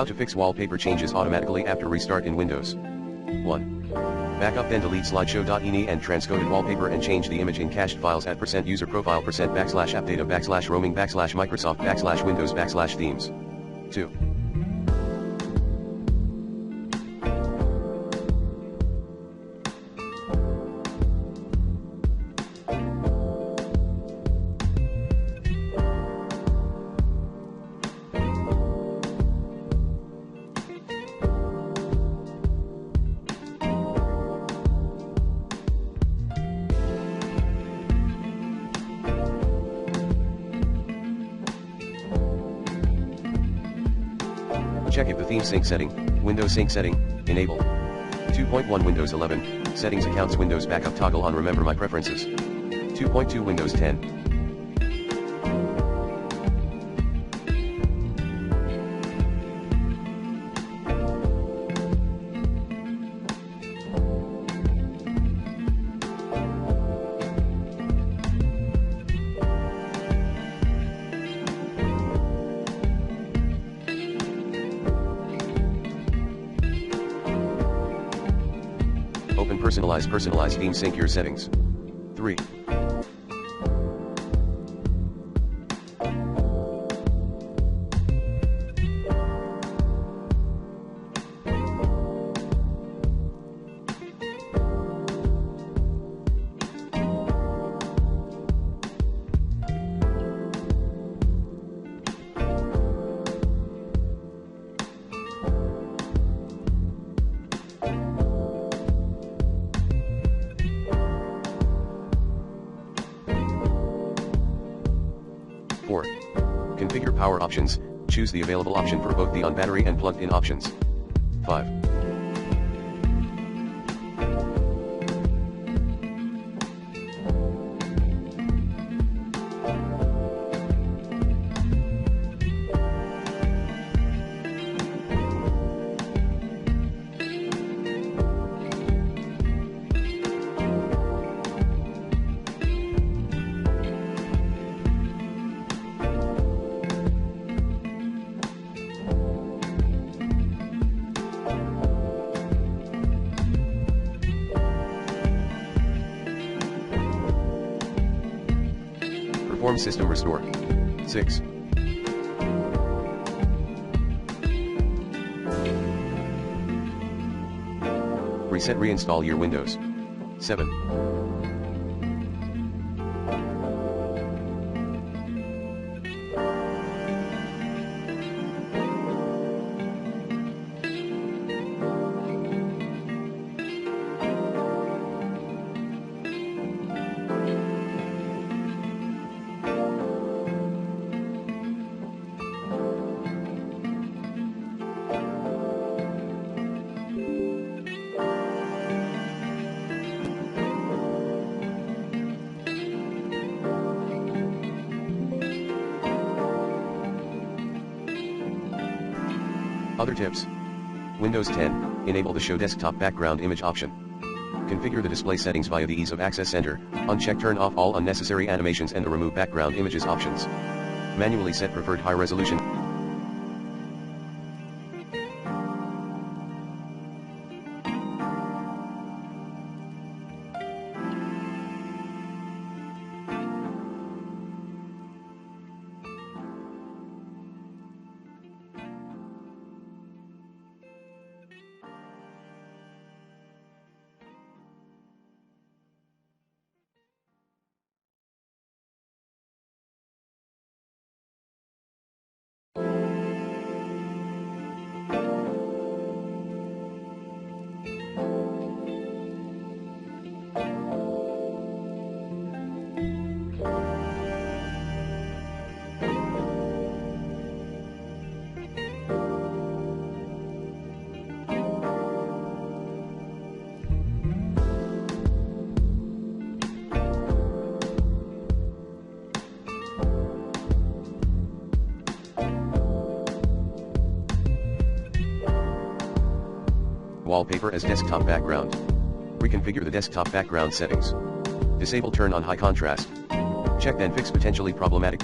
How to fix wallpaper changes automatically after restart in Windows. 1. Backup then delete slideshow.ini and transcoded wallpaper and change the image in cached files at %user profile %appdata /roaming /Microsoft /Windows /themes. 2. Check if the theme sync setting, Windows sync setting, enabled. 2.1 Windows 11, settings accounts Windows backup toggle on remember my preferences. 2.2 Windows 10. Open personalize theme sync your settings. 3. Configure power options, choose the available option for both the on battery and plugged in options. 5. Perform system restore. 6. Reset reinstall your Windows. 7. Other tips. Windows 10, enable the Show Desktop Background Image option. Configure the display settings via the Ease of Access Center, uncheck turn off all unnecessary animations and the Remove Background Images options. Manually set preferred high resolution. Wallpaper as desktop background. Reconfigure the desktop background settings. Disable turn on high contrast. Check and fix potentially problematic